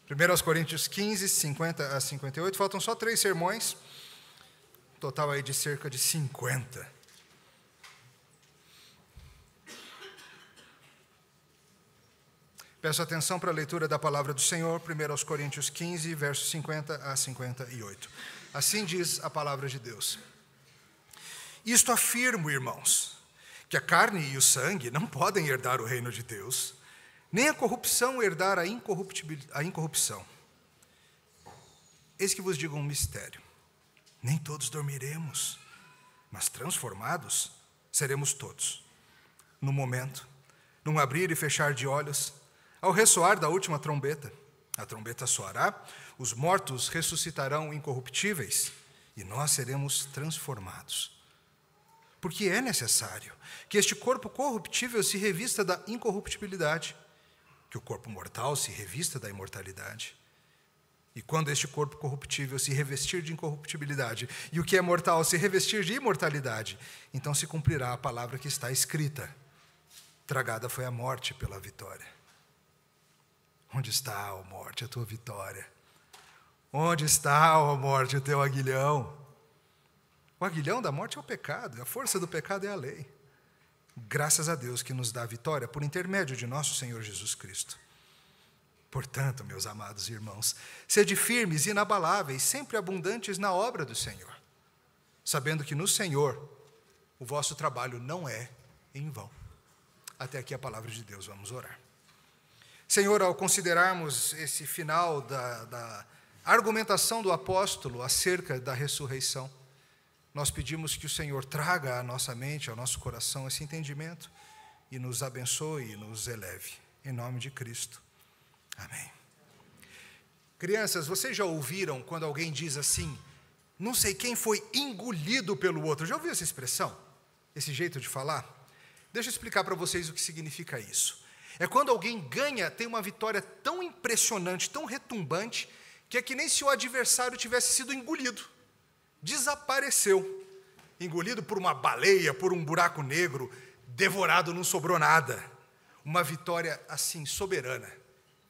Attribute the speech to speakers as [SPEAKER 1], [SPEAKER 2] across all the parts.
[SPEAKER 1] 1 Coríntios 15, 50 a 58, faltam só 3 sermões, total aí de cerca de 50. Peço atenção para a leitura da palavra do Senhor, 1 Coríntios 15, versos 50 a 58. Assim diz a palavra de Deus. Isto afirmo, irmãos, que a carne e o sangue não podem herdar o reino de Deus, nem a corrupção herdar a incorrupção. Eis que vos digo um mistério. Nem todos dormiremos, mas transformados seremos todos. No momento, num abrir e fechar de olhos, ao ressoar da última trombeta, a trombeta soará, os mortos ressuscitarão incorruptíveis e nós seremos transformados. Porque é necessário que este corpo corruptível se revista da incorruptibilidade, que o corpo mortal se revista da imortalidade. E quando este corpo corruptível se revestir de incorruptibilidade e o que é mortal se revestir de imortalidade, então se cumprirá a palavra que está escrita: tragada foi a morte pela vitória. Onde está, ó morte, a tua vitória? Onde está, ó morte, o teu aguilhão? O aguilhão da morte é o pecado, a força do pecado é a lei. Graças a Deus que nos dá a vitória por intermédio de nosso Senhor Jesus Cristo. Portanto, meus amados irmãos, sede firmes e inabaláveis, sempre abundantes na obra do Senhor, sabendo que no Senhor o vosso trabalho não é em vão. Até aqui a palavra de Deus, vamos orar. Senhor, ao considerarmos esse final da argumentação do apóstolo acerca da ressurreição, nós pedimos que o Senhor traga à nossa mente, ao nosso coração, esse entendimento e nos abençoe e nos eleve. Em nome de Cristo. Amém. Crianças, vocês já ouviram quando alguém diz assim, não sei quem foi engolido pelo outro? Já ouviu essa expressão? Esse jeito de falar? Deixa eu explicar para vocês o que significa isso. É quando alguém ganha, tem uma vitória tão impressionante, tão retumbante, que é que nem se o adversário tivesse sido engolido. Desapareceu, engolido por uma baleia, por um buraco negro, devorado, não sobrou nada. Uma vitória assim, soberana,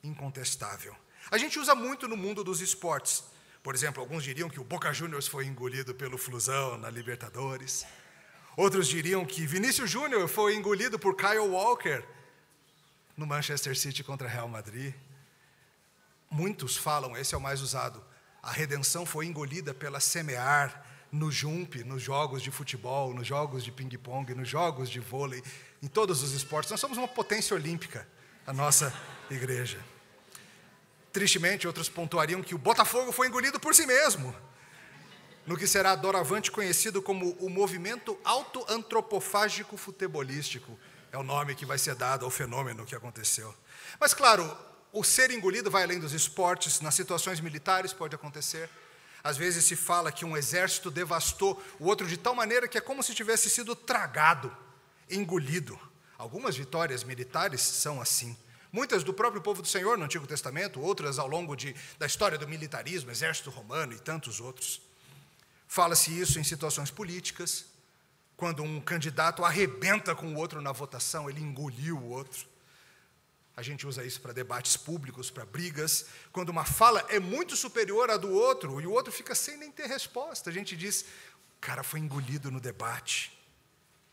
[SPEAKER 1] incontestável. A gente usa muito no mundo dos esportes. Por exemplo, alguns diriam que o Boca Juniors foi engolido pelo Flusão na Libertadores. Outros diriam que Vinícius Júnior foi engolido por Kyle Walker no Manchester City contra Real Madrid. Muitos falam, esse é o mais usado, a redenção foi engolida pela Semear no Jump, nos jogos de futebol, nos jogos de ping-pong, nos jogos de vôlei, em todos os esportes. Nós somos uma potência olímpica, a nossa igreja. Tristemente, outros pontuariam que o Botafogo foi engolido por si mesmo, no que será doravante conhecido como o movimento autoantropofágico futebolístico. É o nome que vai ser dado ao fenômeno que aconteceu. Mas, claro, o ser engolido vai além dos esportes, nas situações militares pode acontecer. Às vezes se fala que um exército devastou o outro de tal maneira que é como se tivesse sido tragado, engolido. Algumas vitórias militares são assim. Muitas do próprio povo do Senhor no Antigo Testamento, outras ao longo da história do militarismo, exército romano e tantos outros. Fala-se isso em situações políticas, quando um candidato arrebenta com o outro na votação, ele engoliu o outro. A gente usa isso para debates públicos, para brigas. Quando uma fala é muito superior à do outro, e o outro fica sem nem ter resposta, a gente diz, o cara foi engolido no debate.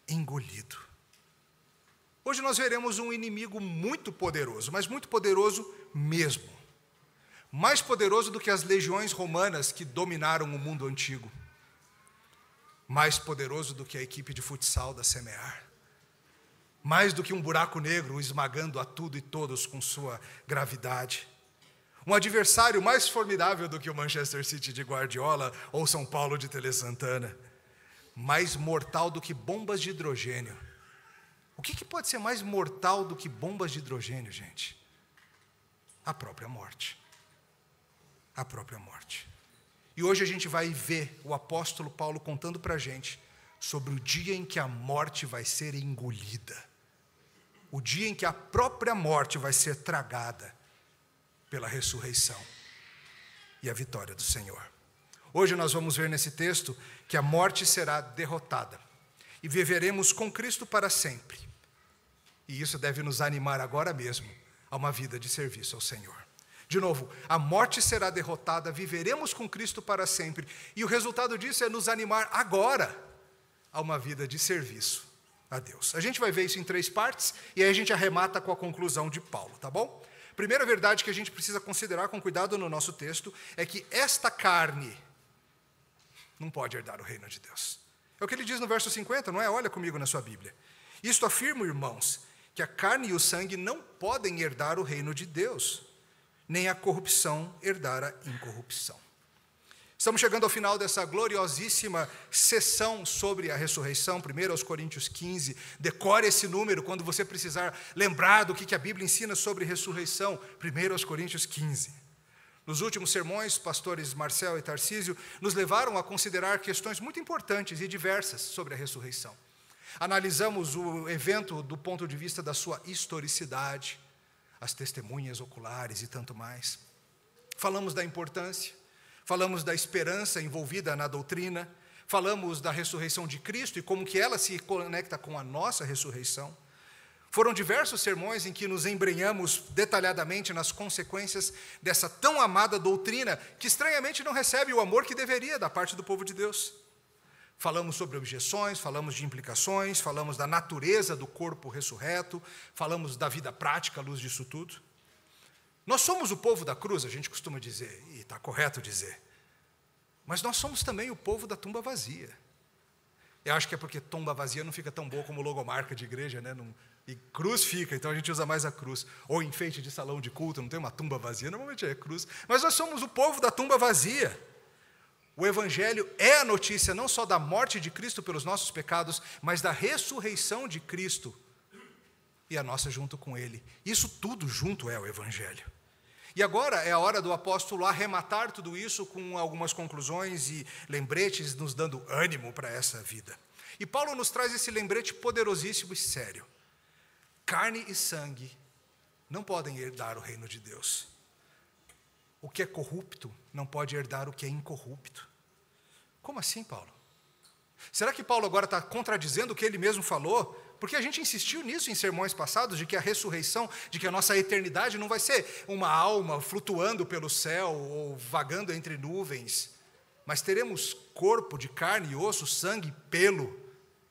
[SPEAKER 1] Engolido. Hoje nós veremos um inimigo muito poderoso, mas muito poderoso mesmo. Mais poderoso do que as legiões romanas que dominaram o mundo antigo. Mais poderoso do que a equipe de futsal da Semear. Mais do que um buraco negro esmagando a tudo e todos com sua gravidade. Um adversário mais formidável do que o Manchester City de Guardiola ou São Paulo de Tele Santana. Mais mortal do que bombas de hidrogênio. O que pode ser mais mortal do que bombas de hidrogênio, gente? A própria morte. A própria morte. E hoje a gente vai ver o apóstolo Paulo contando para a gente sobre o dia em que a morte vai ser engolida. O dia em que a própria morte vai ser tragada pela ressurreição e a vitória do Senhor. Hoje nós vamos ver nesse texto que a morte será derrotada e viveremos com Cristo para sempre. E isso deve nos animar agora mesmo a uma vida de serviço ao Senhor. De novo, a morte será derrotada, viveremos com Cristo para sempre. E o resultado disso é nos animar agora a uma vida de serviço a Deus. A gente vai ver isso em 3 partes, e aí a gente arremata com a conclusão de Paulo, tá bom? Primeira verdade que a gente precisa considerar com cuidado no nosso texto é que esta carne não pode herdar o reino de Deus. É o que ele diz no verso 50, não é? Olha comigo na sua Bíblia. Isto afirmo, irmãos, que a carne e o sangue não podem herdar o reino de Deus, nem a corrupção herdar a incorrupção. Estamos chegando ao final dessa gloriosíssima sessão sobre a ressurreição, 1 Coríntios 15. Decore esse número quando você precisar lembrar do que a Bíblia ensina sobre ressurreição, 1 Coríntios 15. Nos últimos sermões, pastores Marcel e Tarcísio nos levaram a considerar questões muito importantes e diversas sobre a ressurreição. Analisamos o evento do ponto de vista da sua historicidade, as testemunhas oculares e tanto mais. Falamos da importância, falamos da esperança envolvida na doutrina, falamos da ressurreição de Cristo e como que ela se conecta com a nossa ressurreição. Foram diversos sermões em que nos embrenhamos detalhadamente nas consequências dessa tão amada doutrina que estranhamente não recebe o amor que deveria da parte do povo de Deus. Falamos sobre objeções, falamos de implicações, falamos da natureza do corpo ressurreto, falamos da vida prática à luz disso tudo. Nós somos o povo da cruz, a gente costuma dizer, e está correto dizer, mas nós somos também o povo da tumba vazia. Eu acho que é porque tumba vazia não fica tão boa como logomarca de igreja, né? E cruz fica, então a gente usa mais a cruz. Ou enfeite de salão de culto, não tem uma tumba vazia, normalmente é cruz. Mas nós somos o povo da tumba vazia. O Evangelho é a notícia não só da morte de Cristo pelos nossos pecados, mas da ressurreição de Cristo e a nossa junto com Ele. Isso tudo junto é o Evangelho. E agora é a hora do apóstolo arrematar tudo isso com algumas conclusões e lembretes, nos dando ânimo para essa vida. E Paulo nos traz esse lembrete poderosíssimo e sério. Carne e sangue não podem herdar o reino de Deus. O que é corrupto não pode herdar o que é incorrupto. Como assim, Paulo? Será que Paulo agora está contradizendo o que ele mesmo falou? Porque a gente insistiu nisso em sermões passados, de que a ressurreição, de que a nossa eternidade não vai ser uma alma flutuando pelo céu ou vagando entre nuvens, mas teremos corpo de carne e osso, sangue e pelo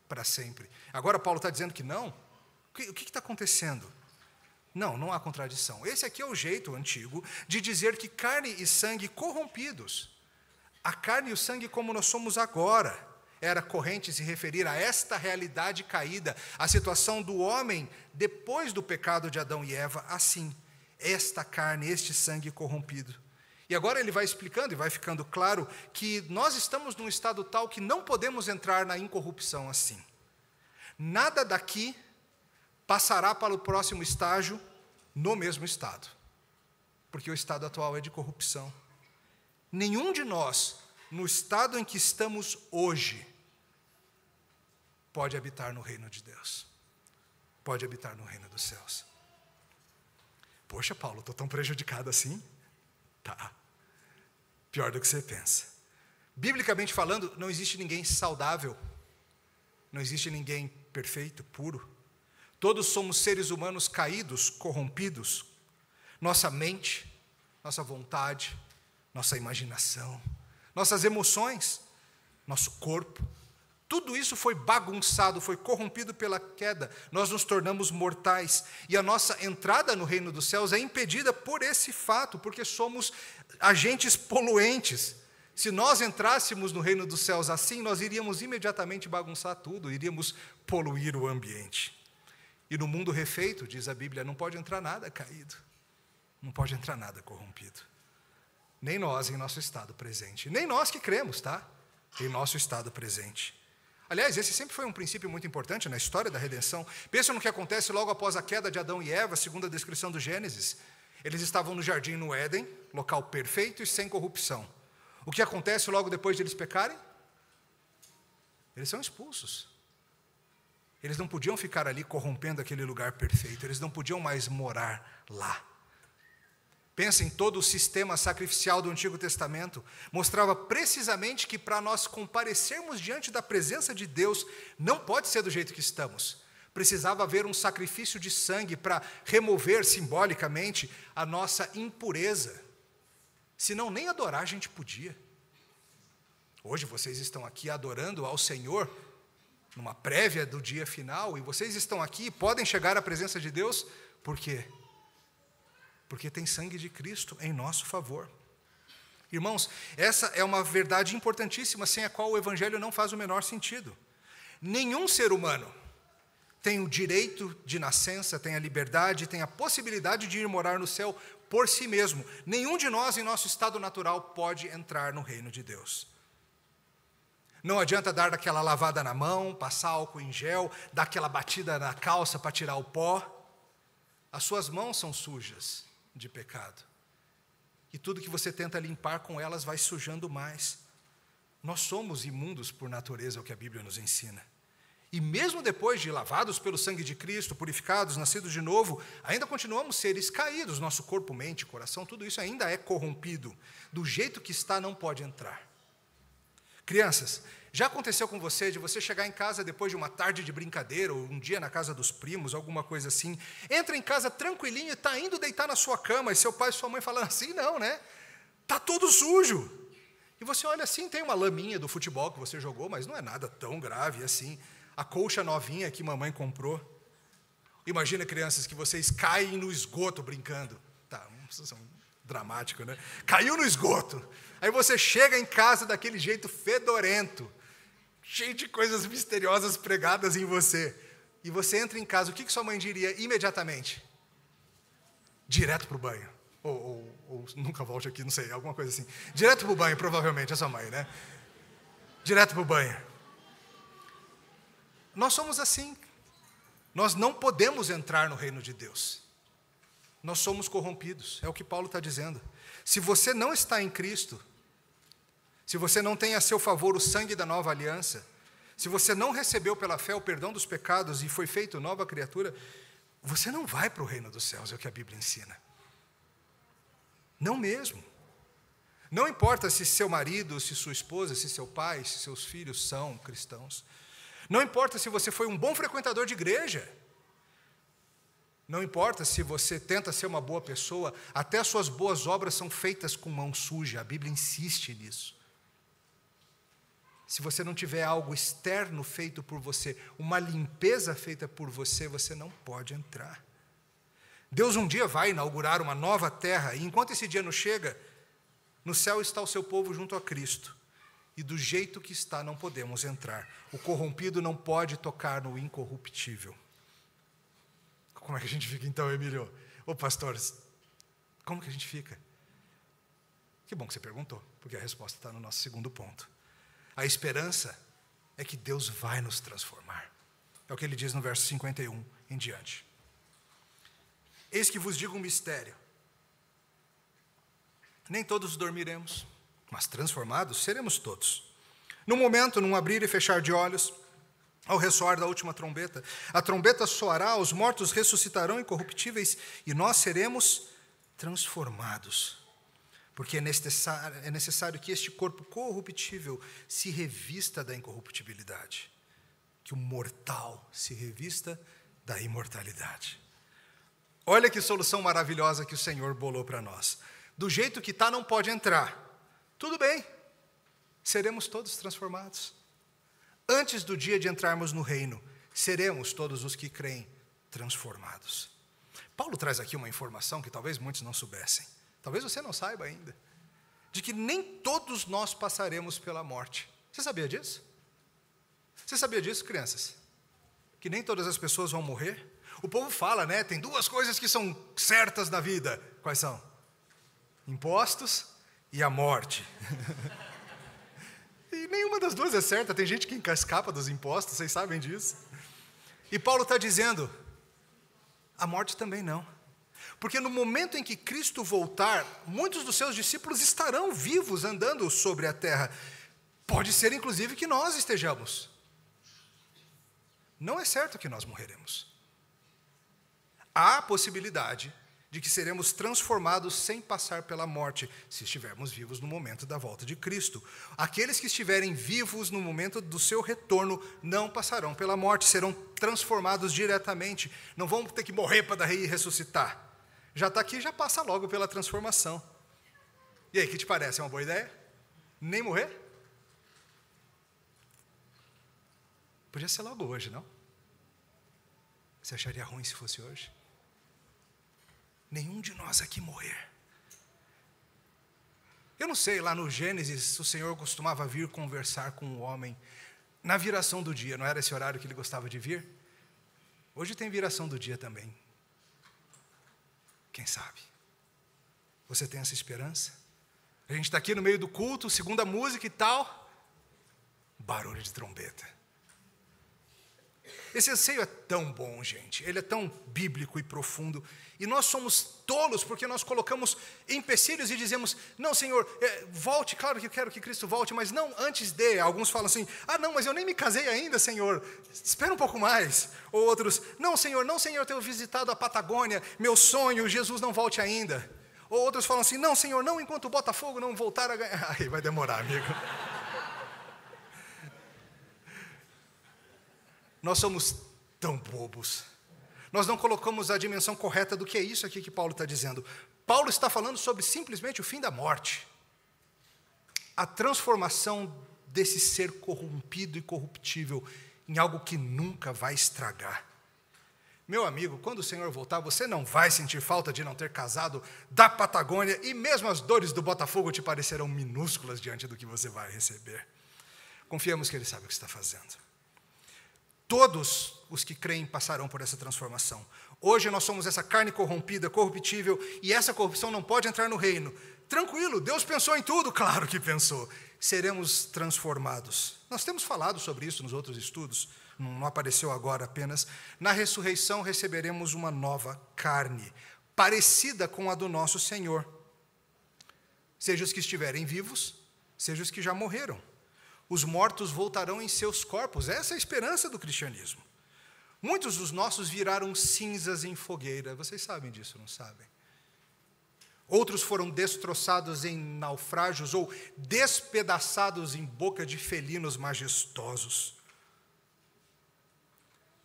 [SPEAKER 1] para sempre. Agora Paulo está dizendo que não? O que está acontecendo? Não há contradição. Esse aqui é o jeito antigo de dizer que carne e sangue corrompidos, a carne e o sangue como nós somos agora, era corrente se referir a esta realidade caída, a situação do homem depois do pecado de Adão e Eva, assim, esta carne, este sangue corrompido. E agora ele vai explicando e vai ficando claro que nós estamos num estado tal que não podemos entrar na incorrupção assim. Nada daqui passará para o próximo estágio no mesmo estado, porque o estado atual é de corrupção. Nenhum de nós, no estado em que estamos hoje, pode habitar no reino de Deus, pode habitar no reino dos céus. Poxa, Paulo, estou tão prejudicado assim? Tá, pior do que você pensa. Biblicamente falando, não existe ninguém saudável, não existe ninguém perfeito, puro. Todos somos seres humanos caídos, corrompidos. Nossa mente, nossa vontade, nossa imaginação, nossas emoções, nosso corpo, tudo isso foi bagunçado, foi corrompido pela queda. Nós nos tornamos mortais. E a nossa entrada no reino dos céus é impedida por esse fato, porque somos agentes poluentes. Se nós entrássemos no reino dos céus assim, nós iríamos imediatamente bagunçar tudo, iríamos poluir o ambiente. E no mundo refeito, diz a Bíblia, não pode entrar nada caído, não pode entrar nada corrompido. Nem nós em nosso estado presente, nem nós que cremos, tá? Em nosso estado presente. Aliás, esse sempre foi um princípio muito importante na história da redenção. Pensa no que acontece logo após a queda de Adão e Eva, segundo a descrição do Gênesis. Eles estavam no jardim no Éden, local perfeito e sem corrupção. O que acontece logo depois de eles pecarem? Eles são expulsos. Eles não podiam ficar ali corrompendo aquele lugar perfeito, eles não podiam mais morar lá. Pensa em todo o sistema sacrificial do Antigo Testamento, mostrava precisamente que para nós comparecermos diante da presença de Deus, não pode ser do jeito que estamos. Precisava haver um sacrifício de sangue para remover simbolicamente a nossa impureza. Senão nem adorar a gente podia. Hoje vocês estão aqui adorando ao Senhor, numa prévia do dia final, e vocês estão aqui e podem chegar à presença de Deus, por quê? Porque tem sangue de Cristo em nosso favor. Irmãos, essa é uma verdade importantíssima, sem a qual o Evangelho não faz o menor sentido. Nenhum ser humano tem o direito de nascença, tem a liberdade, tem a possibilidade de ir morar no céu por si mesmo. Nenhum de nós, em nosso estado natural, pode entrar no reino de Deus. Não adianta dar aquela lavada na mão, passar álcool em gel, dar aquela batida na calça para tirar o pó. As suas mãos são sujas de pecado. E tudo que você tenta limpar com elas vai sujando mais. Nós somos imundos por natureza, é o que a Bíblia nos ensina. E mesmo depois de lavados pelo sangue de Cristo, purificados, nascidos de novo, ainda continuamos seres caídos. Nosso corpo, mente, coração, tudo isso ainda é corrompido. Do jeito que está, não pode entrar. Crianças, já aconteceu com você de você chegar em casa depois de uma tarde de brincadeira, ou um dia na casa dos primos, alguma coisa assim, entra em casa tranquilinho e está indo deitar na sua cama, e seu pai e sua mãe falando assim, não, né? Está todo sujo. E você olha assim, tem uma laminha do futebol que você jogou, mas não é nada tão grave assim. A colcha novinha que mamãe comprou. Imagina, crianças, que vocês caem no esgoto brincando. Tá, não precisa ser dramático, né? Caiu no esgoto. Aí você chega em casa daquele jeito fedorento, cheio de coisas misteriosas pregadas em você. E você entra em casa, o que sua mãe diria imediatamente? Direto para o banho. Ou nunca volte aqui, não sei, alguma coisa assim. Direto para o banho, provavelmente, a sua mãe, né? Direto para o banho. Nós somos assim. Nós não podemos entrar no reino de Deus. Nós somos corrompidos, é o que Paulo está dizendo. Se você não está em Cristo, se você não tem a seu favor o sangue da nova aliança, se você não recebeu pela fé o perdão dos pecados e foi feito nova criatura, você não vai para o reino dos céus, é o que a Bíblia ensina. Não mesmo. Não importa se seu marido, se sua esposa, se seu pai, se seus filhos são cristãos. Não importa se você foi um bom frequentador de igreja. Não importa se você tenta ser uma boa pessoa, até as suas boas obras são feitas com mão suja, a Bíblia insiste nisso. Se você não tiver algo externo feito por você, uma limpeza feita por você, você não pode entrar. Deus um dia vai inaugurar uma nova terra, e enquanto esse dia não chega, no céu está o seu povo junto a Cristo. E do jeito que está, não podemos entrar. O corrompido não pode tocar no incorruptível. Como é que a gente fica então, Emílio? Ô pastores, como que a gente fica? Que bom que você perguntou, porque a resposta está no nosso segundo ponto. A esperança é que Deus vai nos transformar. É o que ele diz no verso 51 em diante. Eis que vos digo um mistério. Nem todos dormiremos, mas transformados seremos todos. No momento, num abrir e fechar de olhos, ao ressoar da última trombeta, a trombeta soará, os mortos ressuscitarão incorruptíveis e nós seremos transformados. Porque é necessário que este corpo corruptível se revista da incorruptibilidade, que o mortal se revista da imortalidade. Olha que solução maravilhosa que o Senhor bolou para nós. Do jeito que está, não pode entrar. Tudo bem, seremos todos transformados. Antes do dia de entrarmos no reino, seremos todos os que creem transformados. Paulo traz aqui uma informação que talvez muitos não soubessem. Talvez você não saiba ainda. De que nem todos nós passaremos pela morte. Você sabia disso? Você sabia disso, crianças? Que nem todas as pessoas vão morrer? O povo fala, né? Tem duas coisas que são certas na vida. Quais são? Impostos e a morte. E nenhuma das duas é certa. Tem gente que escapa dos impostos, vocês sabem disso. E Paulo está dizendo, a morte também não. Porque no momento em que Cristo voltar, muitos dos seus discípulos estarão vivos, andando sobre a terra. Pode ser, inclusive, que nós estejamos. Não é certo que nós morreremos. Há a possibilidade de que seremos transformados sem passar pela morte, se estivermos vivos no momento da volta de Cristo. Aqueles que estiverem vivos no momento do seu retorno não passarão pela morte, serão transformados diretamente, não vão ter que morrer para daí ressuscitar. Já está aqui, já passa logo pela transformação. E aí, o que te parece? É uma boa ideia? Nem morrer? Podia ser logo hoje, não? Você acharia ruim se fosse hoje? Nenhum de nós aqui morrer. Eu não sei, lá no Gênesis, o Senhor costumava vir conversar com o homem na viração do dia, não era esse horário que ele gostava de vir? Hoje tem viração do dia também. Quem sabe? Você tem essa esperança? A gente está aqui no meio do culto, segunda música e tal, barulho de trombeta. Esse anseio é tão bom, gente, ele é tão bíblico e profundo, e nós somos tolos porque nós colocamos empecilhos e dizemos, não, Senhor, volte, claro que eu quero que Cristo volte, mas não antes de. Alguns falam assim, não, mas eu nem me casei ainda, Senhor, espera um pouco mais. Ou outros, não, Senhor, eu tenho visitado a Patagônia, meu sonho, Jesus não volte ainda. Ou outros falam assim, não, Senhor, não enquanto o Botafogo não voltar a ganhar. Aí vai demorar, amigo. Nós somos tão bobos. Nós não colocamos a dimensão correta do que é isso aqui que Paulo está dizendo. Paulo está falando sobre simplesmente o fim da morte. A transformação desse ser corrompido e corruptível em algo que nunca vai estragar. Meu amigo, quando o Senhor voltar, você não vai sentir falta de não ter casado da Patagônia e mesmo as dores do Botafogo te parecerão minúsculas diante do que você vai receber. Confiamos que Ele sabe o que está fazendo. Todos os que creem passarão por essa transformação. Hoje nós somos essa carne corrompida, corruptível, e essa corrupção não pode entrar no reino. Tranquilo, Deus pensou em tudo, claro que pensou. Seremos transformados. Nós temos falado sobre isso nos outros estudos, não apareceu agora apenas. Na ressurreição receberemos uma nova carne, parecida com a do nosso Senhor. Seja os que estiverem vivos, seja os que já morreram. Os mortos voltarão em seus corpos. Essa é a esperança do cristianismo. Muitos dos nossos viraram cinzas em fogueira. Vocês sabem disso, não sabem? Outros foram destroçados em naufrágios ou despedaçados em boca de felinos majestosos.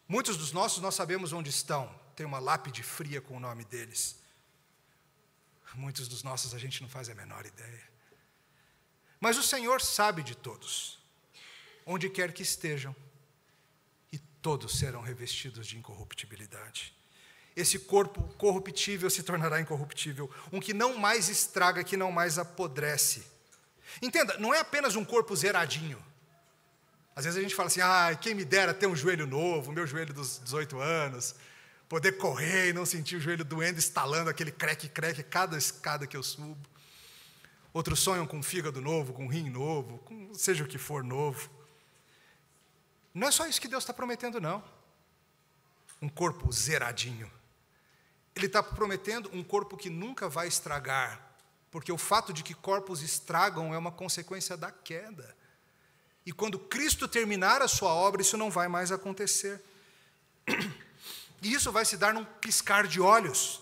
[SPEAKER 1] Muitos dos nossos nós sabemos onde estão. Tem uma lápide fria com o nome deles. Muitos dos nossos a gente não faz a menor ideia. Mas o Senhor sabe de todos, onde quer que estejam, e todos serão revestidos de incorruptibilidade. Esse corpo corruptível se tornará incorruptível, um que não mais estraga, que não mais apodrece. Entenda, não é apenas um corpo zeradinho. Às vezes a gente fala assim, quem me dera ter um joelho novo, meu joelho dos 18 anos, poder correr e não sentir o joelho doendo, estalando aquele creque-creque cada escada que eu subo. Outros sonham com um fígado novo, com um rim novo, com seja o que for novo. Não é só isso que Deus está prometendo, não. Um corpo zeradinho. Ele está prometendo um corpo que nunca vai estragar, porque o fato de que corpos estragam é uma consequência da queda. E quando Cristo terminar a sua obra, isso não vai mais acontecer. E isso vai se dar num piscar de olhos.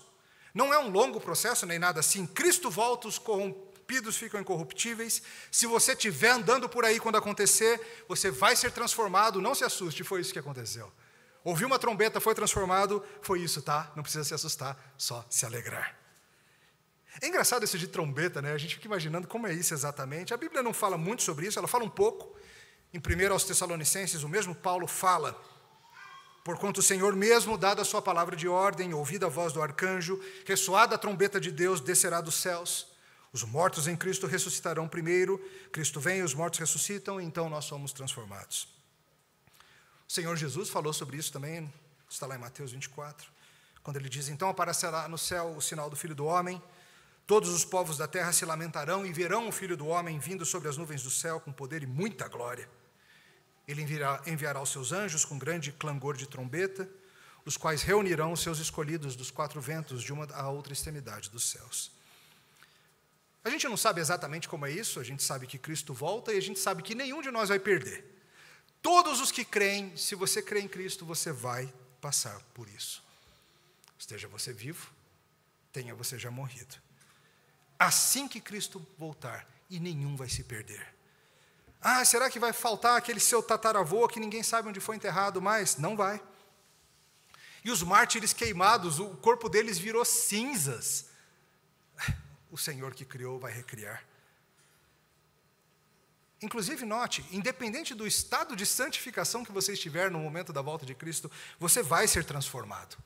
[SPEAKER 1] Não é um longo processo, nem nada assim. Cristo volta, os corrompidos ficam incorruptíveis. Se você estiver andando por aí quando acontecer, você vai ser transformado. Não se assuste, foi isso que aconteceu. Ouviu uma trombeta, foi transformado, foi isso, tá? Não precisa se assustar, só se alegrar. É engraçado isso de trombeta, né? A gente fica imaginando como é isso exatamente. A Bíblia não fala muito sobre isso, ela fala um pouco. Em 1 aos Tessalonicenses, o mesmo Paulo fala: porquanto o Senhor mesmo, dada a sua palavra de ordem, ouvida a voz do arcanjo, ressoada a trombeta de Deus, descerá dos céus. Os mortos em Cristo ressuscitarão primeiro, Cristo vem, os mortos ressuscitam, e então nós somos transformados. O Senhor Jesus falou sobre isso também, está lá em Mateus 24, quando ele diz, então aparecerá no céu o sinal do Filho do Homem, todos os povos da terra se lamentarão e verão o Filho do Homem vindo sobre as nuvens do céu com poder e muita glória. Ele enviará os seus anjos com grande clangor de trombeta, os quais reunirão os seus escolhidos dos quatro ventos de uma à outra extremidade dos céus. A gente não sabe exatamente como é isso, a gente sabe que Cristo volta e a gente sabe que nenhum de nós vai perder. Todos os que creem, se você crê em Cristo, você vai passar por isso. Esteja você vivo tenha você já morrido. Assim que Cristo voltar, e nenhum vai se perder. Ah, será que vai faltar aquele seu tataravô que ninguém sabe onde foi enterrado mais? Não vai. E os mártires queimados, o corpo deles virou cinzas. O Senhor que criou vai recriar. Inclusive, note, independente do estado de santificação que você estiver no momento da volta de Cristo, você vai ser transformado.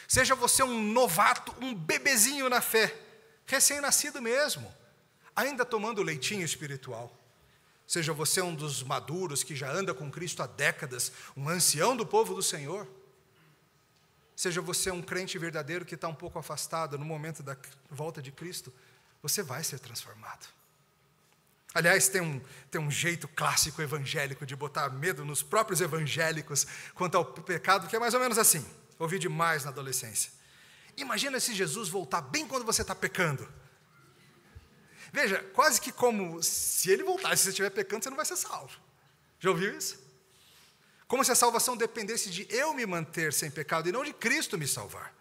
[SPEAKER 1] Seja você um novato, um bebezinho na fé, recém-nascido mesmo, ainda tomando leitinho espiritual. Seja você um dos maduros que já anda com Cristo há décadas, um ancião do povo do Senhor. Seja você um crente verdadeiro que está um pouco afastado no momento da volta de Cristo, você vai ser transformado. Aliás, tem um jeito clássico evangélico de botar medo nos próprios evangélicos quanto ao pecado, que é mais ou menos assim. Ouvi demais na adolescência. Imagina se Jesus voltar bem quando você está pecando. Veja, quase que como se ele voltar, se você estiver pecando, você não vai ser salvo. Já ouviu isso? Como se a salvação dependesse de eu me manter sem pecado e não de Cristo me salvar.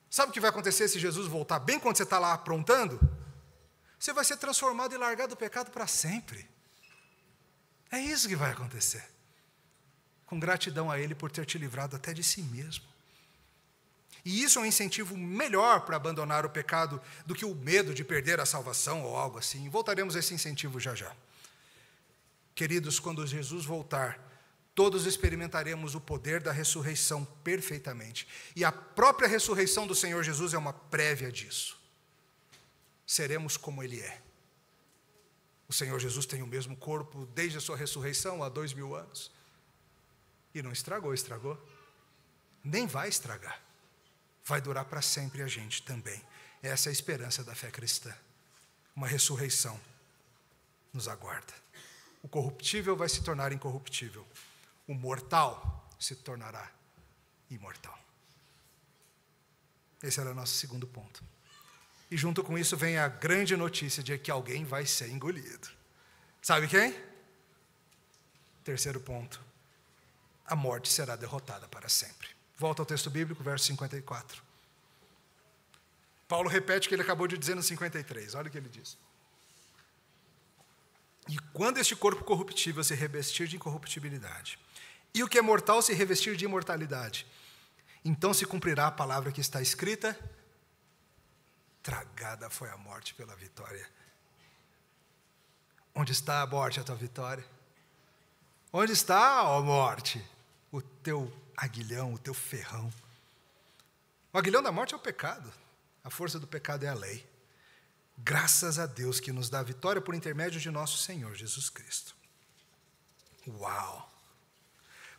[SPEAKER 1] Sabe o que vai acontecer se Jesus voltar bem quando você está lá aprontando? Você vai ser transformado e largado do pecado para sempre. É isso que vai acontecer. Com gratidão a Ele por ter te livrado até de si mesmo. E isso é um incentivo melhor para abandonar o pecado do que o medo de perder a salvação ou algo assim. Voltaremos a esse incentivo já já. Queridos, quando Jesus voltar, todos experimentaremos o poder da ressurreição perfeitamente. E a própria ressurreição do Senhor Jesus é uma prévia disso. Seremos como Ele é. O Senhor Jesus tem o mesmo corpo desde a sua ressurreição há 2000 anos. E não estragou? Nem vai estragar. Vai durar para sempre a gente também. Essa é a esperança da fé cristã. Uma ressurreição nos aguarda. O corruptível vai se tornar incorruptível. O mortal se tornará imortal. Esse era o nosso segundo ponto. E junto com isso vem a grande notícia de que alguém vai ser engolido. Sabe quem? Terceiro ponto. A morte será derrotada para sempre. Volta ao texto bíblico, verso 54. Paulo repete o que ele acabou de dizer no 53. Olha o que ele diz. E quando este corpo corruptível se revestir de incorruptibilidade, e o que é mortal se revestir de imortalidade, então se cumprirá a palavra que está escrita: tragada foi a morte pela vitória. Onde está a morte, a tua vitória? Onde está, ó morte, o teu aguilhão, o teu ferrão? O aguilhão da morte é o pecado. A força do pecado é a lei. Graças a Deus que nos dá a vitória por intermédio de nosso Senhor Jesus Cristo. Uau!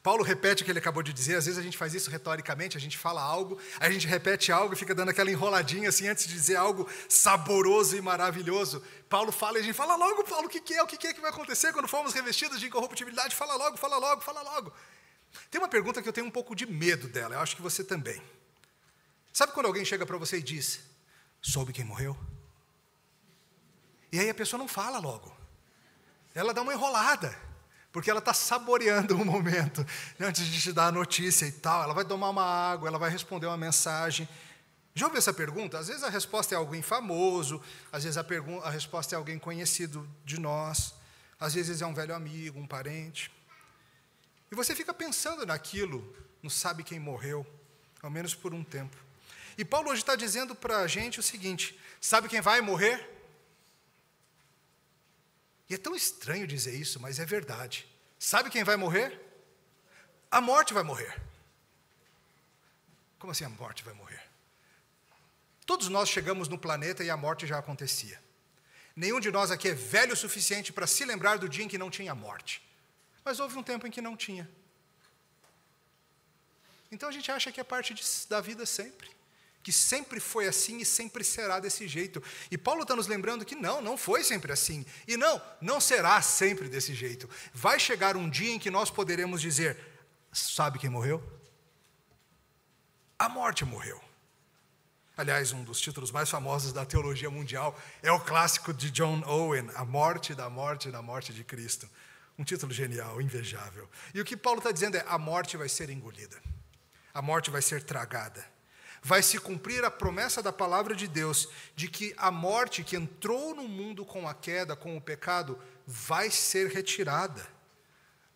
[SPEAKER 1] Paulo repete o que ele acabou de dizer. Às vezes a gente faz isso retoricamente, a gente fala algo, a gente repete algo e fica dando aquela enroladinha assim antes de dizer algo saboroso e maravilhoso. Paulo fala e a gente fala logo, Paulo, o que é que vai acontecer quando formos revestidos de incorruptibilidade? Fala logo. Tem uma pergunta que eu tenho um pouco de medo dela, eu acho que você também. Sabe quando alguém chega para você e diz: soube quem morreu? E aí a pessoa não fala logo. Ela dá uma enrolada. Porque ela está saboreando o momento, antes de te dar a notícia e tal. Ela vai tomar uma água, ela vai responder uma mensagem. Já ouviu essa pergunta? Às vezes a resposta é alguém famoso, às vezes a resposta é alguém conhecido de nós, às vezes é um velho amigo, um parente. E você fica pensando naquilo, não sabe quem morreu, ao menos por um tempo. E Paulo hoje está dizendo para a gente o seguinte: sabe quem vai morrer? E é tão estranho dizer isso, mas é verdade. Sabe quem vai morrer? A morte vai morrer. Como assim a morte vai morrer? Todos nós chegamos no planeta e a morte já acontecia. Nenhum de nós aqui é velho o suficiente para se lembrar do dia em que não tinha morte. Mas houve um tempo em que não tinha. Então a gente acha que é parte da vida sempre. Que sempre foi assim e sempre será desse jeito. E Paulo está nos lembrando que não foi sempre assim. E não será sempre desse jeito. Vai chegar um dia em que nós poderemos dizer: sabe quem morreu? A morte morreu. Aliás, um dos títulos mais famosos da teologia mundial é o clássico de John Owen, A Morte da Morte da Morte de Cristo. Um título genial, invejável. E o que Paulo está dizendo é: a morte vai ser engolida. A morte vai ser tragada. vai se cumprir a promessa da palavra de Deus, de que a morte que entrou no mundo com a queda, com o pecado, vai ser retirada.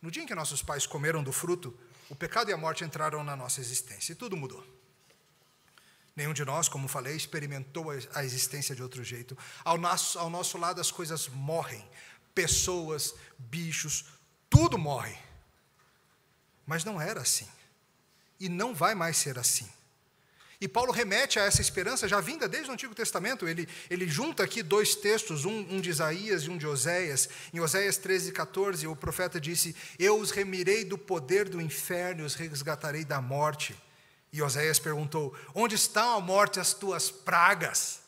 [SPEAKER 1] No dia em que nossos pais comeram do fruto, o pecado e a morte entraram na nossa existência, e tudo mudou. Nenhum de nós, como falei, experimentou a existência de outro jeito. Ao nosso lado as coisas morrem, pessoas, bichos, tudo morre. Mas não era assim, e não vai mais ser assim. E Paulo remete a essa esperança já vinda desde o Antigo Testamento. Ele junta aqui dois textos, um de Isaías e um de Oséias. Em Oséias 13:14, o profeta disse: eu os remirei do poder do inferno e os resgatarei da morte. E Oséias perguntou: onde está, a morte, as tuas pragas?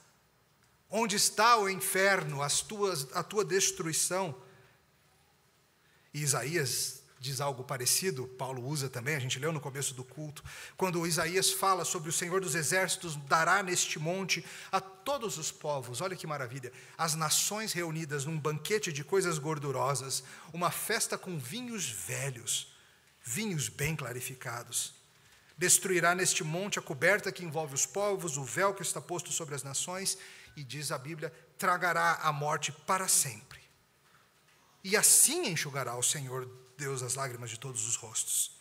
[SPEAKER 1] Onde está o inferno, a tua destruição? E Isaías diz algo parecido, Paulo usa também, a gente leu no começo do culto, quando Isaías fala sobre o Senhor dos Exércitos dará neste monte a todos os povos, olha que maravilha, as nações reunidas num banquete de coisas gordurosas, uma festa com vinhos velhos, vinhos bem clarificados. Destruirá neste monte a coberta que envolve os povos, o véu que está posto sobre as nações, e diz a Bíblia, tragará a morte para sempre. E assim enxugará o Senhor Deus as lágrimas de todos os rostos,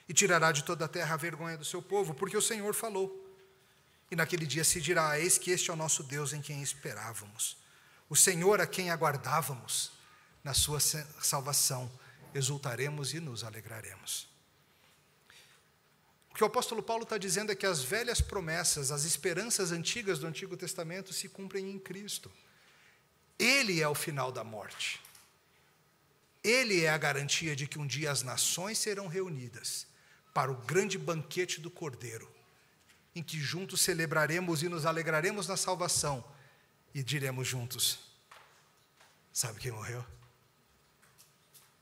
[SPEAKER 1] e tirará de toda a terra a vergonha do seu povo, porque o Senhor falou. E naquele dia se dirá: eis que este é o nosso Deus em quem esperávamos, o Senhor a quem aguardávamos, na sua salvação exultaremos e nos alegraremos. O que o apóstolo Paulo está dizendo é que as velhas promessas, as esperanças antigas do Antigo Testamento se cumprem em Cristo. Ele é o final da morte. Ele é a garantia de que um dia as nações serão reunidas para o grande banquete do Cordeiro, em que juntos celebraremos e nos alegraremos na salvação e diremos juntos: sabe quem morreu?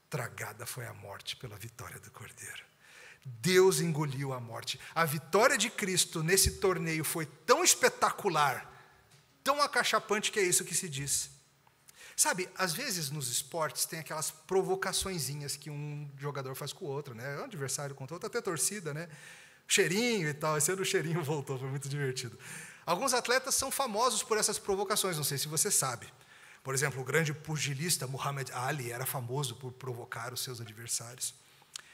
[SPEAKER 1] Tragada foi a morte pela vitória do Cordeiro. Deus engoliu a morte. A vitória de Cristo nesse torneio foi tão espetacular, tão acachapante, que é isso que se diz. Sabe, às vezes nos esportes tem aquelas provocaçõezinhas que um jogador faz com o outro, né? Um adversário contra o outro, até torcida, né? Cheirinho e tal. Esse ano o cheirinho voltou, foi muito divertido. Alguns atletas são famosos por essas provocações, não sei se você sabe. Por exemplo, o grande pugilista Muhammad Ali era famoso por provocar os seus adversários.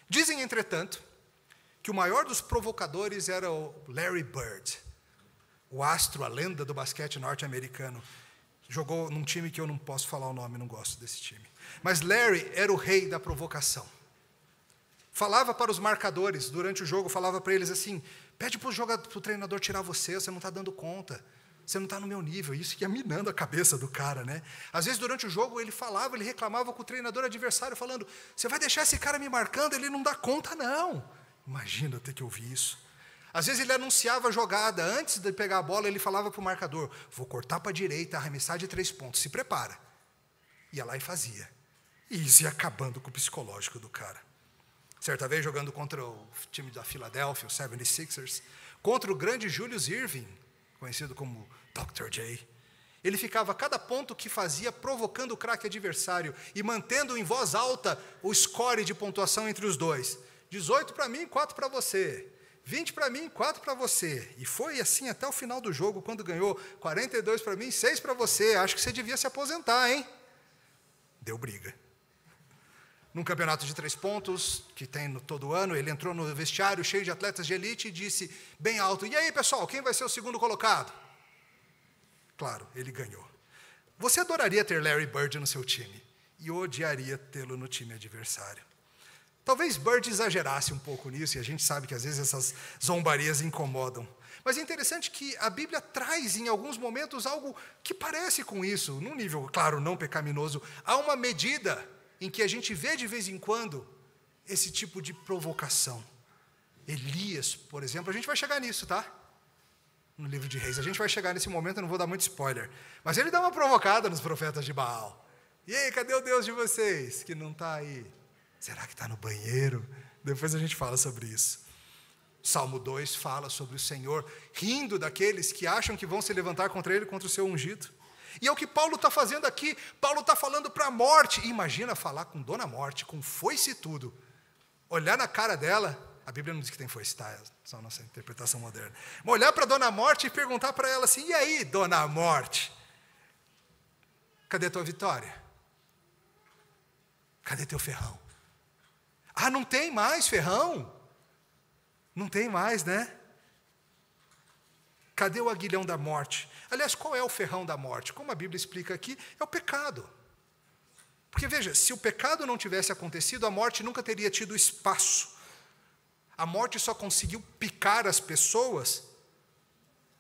[SPEAKER 1] Dizem, entretanto, que o maior dos provocadores era o Larry Bird, o astro, a lenda do basquete norte-americano. Jogou num time que eu não posso falar o nome, não gosto desse time. Mas Larry era o rei da provocação. Falava para os marcadores, durante o jogo, falava para eles assim: pede para o treinador tirar você não está dando conta, você não está no meu nível. Isso ia minando a cabeça do cara, né? Às vezes, durante o jogo, ele reclamava com o treinador adversário, falando: você vai deixar esse cara me marcando, ele não dá conta, não. Imagina ter que ouvir isso. Às vezes ele anunciava a jogada, antes de pegar a bola, ele falava para o marcador: vou cortar para a direita, arremessar de 3 pontos, se prepara. Ia lá e fazia. E isso ia acabando com o psicológico do cara. Certa vez, jogando contra o time da Filadélfia, o 76ers, contra o grande Julius Erving, conhecido como Dr. J, ele ficava a cada ponto que fazia provocando o craque adversário e mantendo em voz alta o score de pontuação entre os dois. 18 para mim, 4 para você. 20 para mim, 4 para você. E foi assim até o final do jogo, quando ganhou 42 para mim, 6 para você. Acho que você devia se aposentar, hein? Deu briga. Num campeonato de 3 pontos, que tem todo ano, ele entrou no vestiário cheio de atletas de elite e disse bem alto: e aí, pessoal, quem vai ser o segundo colocado? Claro, ele ganhou. Você adoraria ter Larry Bird no seu time e odiaria tê-lo no time adversário. Talvez Bird exagerasse um pouco nisso, e a gente sabe que às vezes essas zombarias incomodam. Mas é interessante que a Bíblia traz em alguns momentos algo que parece com isso, num nível, claro, não pecaminoso. Há uma medida em que a gente vê de vez em quando esse tipo de provocação. Elias, por exemplo, a gente vai chegar nisso, tá? No livro de Reis, a gente vai chegar nesse momento, eu não vou dar muito spoiler. Mas ele dá uma provocada nos profetas de Baal. E aí, cadê o Deus de vocês, que não está aí? Será que está no banheiro? Depois a gente fala sobre isso. Salmo 2 fala sobre o Senhor rindo daqueles que acham que vão se levantar contra ele, contra o seu ungido. E é o que Paulo está fazendo aqui. Paulo está falando para a morte. Imagina falar com Dona Morte, com foice e tudo. Olhar na cara dela, A Bíblia não diz que tem foice, tá? É só a nossa interpretação moderna. Mas olhar para a Dona Morte e perguntar para ela assim, e aí, Dona Morte? Cadê a tua vitória? Cadê teu ferrão? Ah, não tem mais ferrão? Não tem mais, né? Cadê o aguilhão da morte? Aliás, qual é o ferrão da morte? Como a Bíblia explica aqui, é o pecado. Porque veja, se o pecado não tivesse acontecido, a morte nunca teria tido espaço. A morte só conseguiu picar as pessoas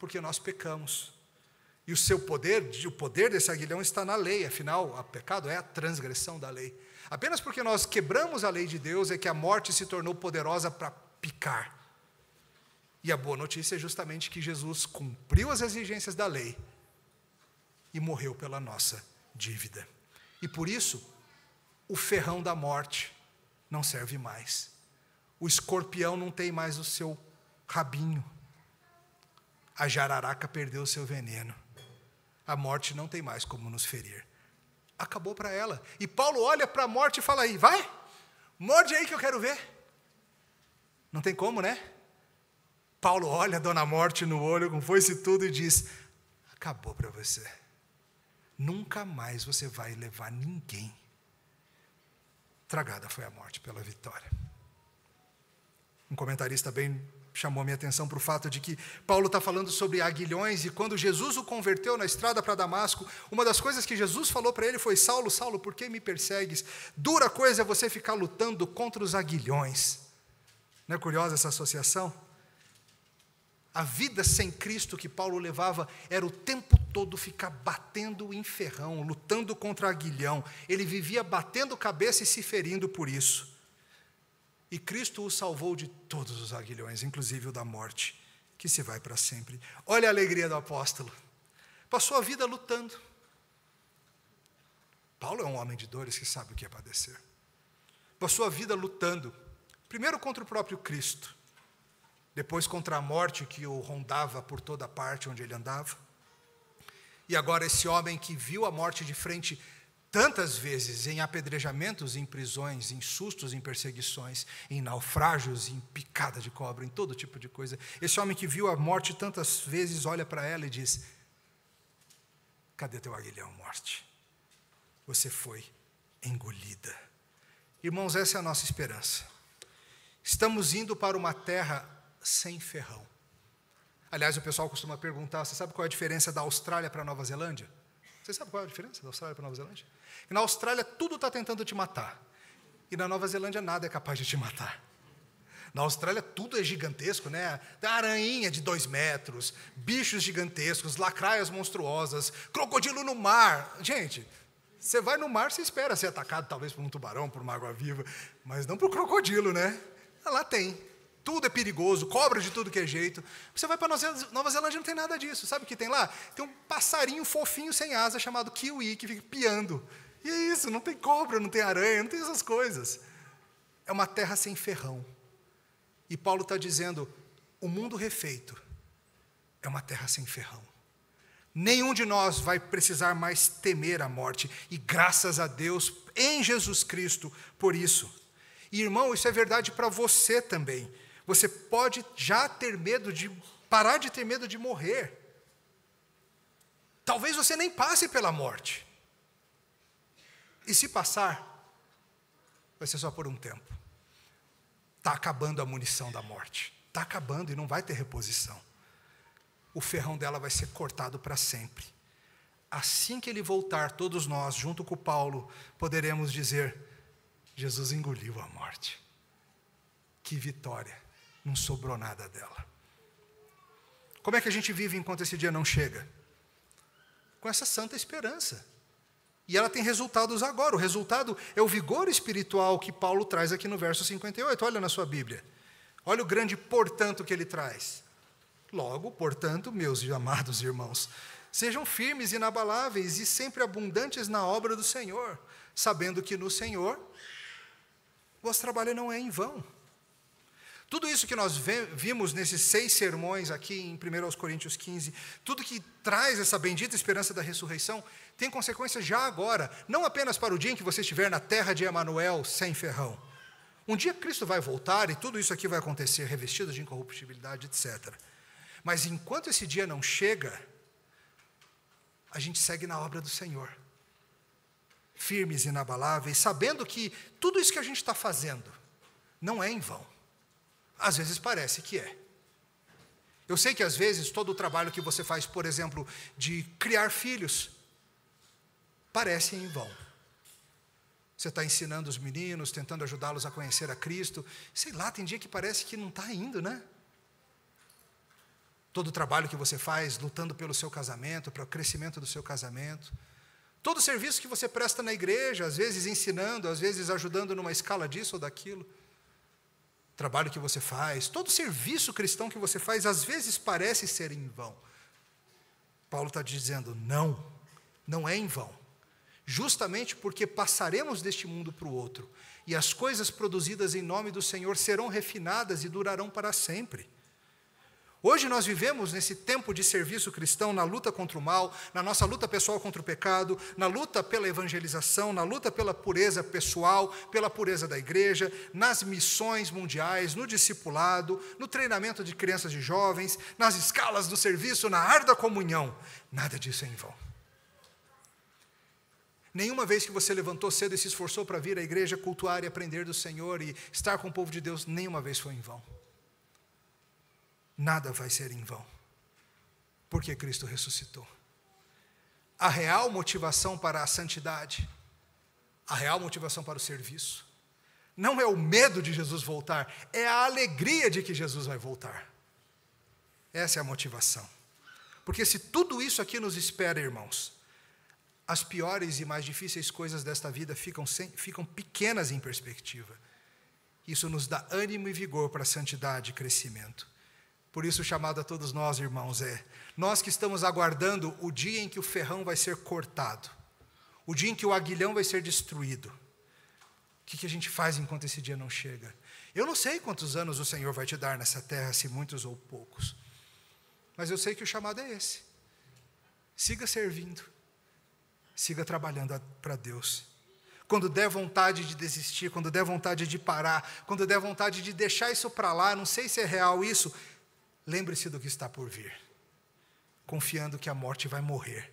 [SPEAKER 1] porque nós pecamos. E o poder desse aguilhão está na lei, afinal, o pecado é a transgressão da lei. Apenas porque nós quebramos a lei de Deus é que a morte se tornou poderosa para picar. E a boa notícia é justamente que Jesus cumpriu as exigências da lei e morreu pela nossa dívida. E por isso, o ferrão da morte não serve mais. O escorpião não tem mais o seu rabinho. A jararaca perdeu o seu veneno. A morte não tem mais como nos ferir. Acabou para ela. E Paulo olha para a morte e fala aí, vai, morde aí que eu quero ver. Não tem como, né? Paulo olha a Dona Morte no olho, com foice e tudo, e diz, acabou para você. Nunca mais você vai levar ninguém. Tragada foi a morte pela vitória. Um comentarista bem chamou a minha atenção para o fato de que Paulo está falando sobre aguilhões, e quando Jesus o converteu na estrada para Damasco, uma das coisas que Jesus falou para ele foi, Saulo, Saulo, por que me persegues? Dura coisa é você ficar lutando contra os aguilhões. Não é curiosa essa associação? A vida sem Cristo que Paulo levava era o tempo todo ficar batendo em ferrão, lutando contra aguilhão. Ele vivia batendo cabeça e se ferindo por isso. E Cristo o salvou de todos os aguilhões, inclusive o da morte, que se vai para sempre. Olha a alegria do apóstolo. Passou a vida lutando. Paulo é um homem de dores que sabe o que é padecer. Passou a vida lutando, primeiro contra o próprio Cristo, depois contra a morte que o rondava por toda parte onde ele andava. E agora esse homem que viu a morte de frente tantas vezes, em apedrejamentos, em prisões, em sustos, em perseguições, em naufrágios, em picada de cobra, em todo tipo de coisa. Esse homem que viu a morte tantas vezes olha para ela e diz, cadê teu aguilhão, morte? Você foi engolida. Irmãos, essa é a nossa esperança. Estamos indo para uma terra sem ferrão. Aliás, o pessoal costuma perguntar, você sabe qual é a diferença da Austrália para a Nova Zelândia? Você sabe qual é a diferença da Austrália para a Nova Zelândia? Que na Austrália tudo está tentando te matar. E na Nova Zelândia nada é capaz de te matar. Na Austrália tudo é gigantesco, né? Tem aranha de 2 metros, bichos gigantescos, lacraias monstruosas, crocodilo no mar. Gente, você vai no mar, você espera ser atacado talvez por um tubarão, por uma água-viva, mas não por crocodilo, né? Lá tem. Tudo é perigoso, cobra de tudo que é jeito. Você vai para Nova Zelândia, não tem nada disso. Sabe o que tem lá? Tem um passarinho fofinho sem asa chamado kiwi que fica piando. E é isso, não tem cobra, não tem aranha, não tem essas coisas. É uma terra sem ferrão. E Paulo está dizendo, o mundo refeito é uma terra sem ferrão. Nenhum de nós vai precisar mais temer a morte. E graças a Deus, em Jesus Cristo, por isso. E irmão, isso é verdade para você também. Você pode já ter medo de, parar de ter medo de morrer. Talvez você nem passe pela morte. E se passar, vai ser só por um tempo. Está acabando a munição da morte. Está acabando e não vai ter reposição. O ferrão dela vai ser cortado para sempre. Assim que ele voltar, todos nós, junto com Paulo, poderemos dizer, Jesus engoliu a morte. Que vitória! Não sobrou nada dela. Como é que a gente vive enquanto esse dia não chega? Com essa santa esperança. E ela tem resultados agora. O resultado é o vigor espiritual que Paulo traz aqui no verso 58. Olha na sua Bíblia. Olha o grande portanto que ele traz. Logo, portanto, meus amados irmãos, sejam firmes e inabaláveis e sempre abundantes na obra do Senhor, sabendo que no Senhor o vosso trabalho não é em vão. Tudo isso que nós vimos nesses 6 sermões aqui em 1 Coríntios 15, tudo que traz essa bendita esperança da ressurreição, tem consequências já agora, não apenas para o dia em que você estiver na terra de Emanuel sem ferrão. Um dia Cristo vai voltar e tudo isso aqui vai acontecer, revestido de incorruptibilidade, etc. Mas enquanto esse dia não chega, a gente segue na obra do Senhor, firmes e inabaláveis, sabendo que tudo isso que a gente está fazendo não é em vão. Às vezes parece que é. Eu sei que às vezes todo o trabalho que você faz, por exemplo, de criar filhos, parece em vão. Você está ensinando os meninos, tentando ajudá-los a conhecer a Cristo. Sei lá, tem dia que parece que não está indo, né? Todo o trabalho que você faz, lutando pelo seu casamento, para o crescimento do seu casamento. Todo o serviço que você presta na igreja, às vezes ensinando, às vezes ajudando numa escala disso ou daquilo. Trabalho que você faz, todo serviço cristão que você faz, às vezes parece ser em vão. Paulo está dizendo, não é em vão. Justamente porque passaremos deste mundo para o outro, e as coisas produzidas em nome do Senhor serão refinadas e durarão para sempre. Hoje nós vivemos nesse tempo de serviço cristão, na luta contra o mal, na nossa luta pessoal contra o pecado, na luta pela evangelização, na luta pela pureza pessoal, pela pureza da igreja, nas missões mundiais, no discipulado, no treinamento de crianças e jovens, nas escalas do serviço, na árdua comunhão. Nada disso é em vão. Nenhuma vez que você levantou cedo e se esforçou para vir à igreja cultuar e aprender do Senhor e estar com o povo de Deus, nenhuma vez foi em vão. Nada vai ser em vão, porque Cristo ressuscitou. A real motivação para a santidade, a real motivação para o serviço, não é o medo de Jesus voltar, é a alegria de que Jesus vai voltar. Essa é a motivação. Porque se tudo isso aqui nos espera, irmãos, as piores e mais difíceis coisas desta vida ficam pequenas em perspectiva. Isso nos dá ânimo e vigor para a santidade e crescimento. Por isso o chamado a todos nós, irmãos, nós que estamos aguardando o dia em que o ferrão vai ser cortado, o dia em que o aguilhão vai ser destruído. O que a gente faz enquanto esse dia não chega? Eu não sei quantos anos o Senhor vai te dar nessa terra, se muitos ou poucos. Mas eu sei que o chamado é esse. Siga servindo. Siga trabalhando para Deus. Quando der vontade de desistir, quando der vontade de parar, quando der vontade de deixar isso para lá, não sei se é real isso, lembre-se do que está por vir, confiando que a morte vai morrer.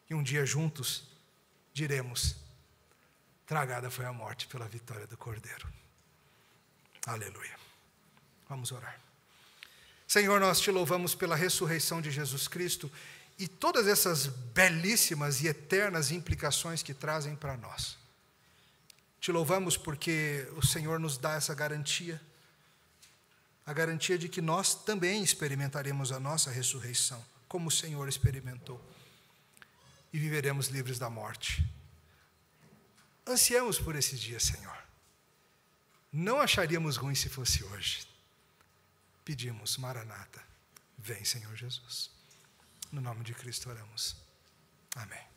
[SPEAKER 1] E um dia juntos diremos, tragada foi a morte pela vitória do Cordeiro. Aleluia. Vamos orar. Senhor, nós te louvamos pela ressurreição de Jesus Cristo e todas essas belíssimas e eternas implicações que trazem para nós. Te louvamos porque o Senhor nos dá essa garantia, a garantia de que nós também experimentaremos a nossa ressurreição, como o Senhor experimentou, e viveremos livres da morte. Ansiamos por esse dia, Senhor. Não acharíamos ruim se fosse hoje. Pedimos, Maranata, vem, Senhor Jesus. No nome de Cristo oramos. Amém.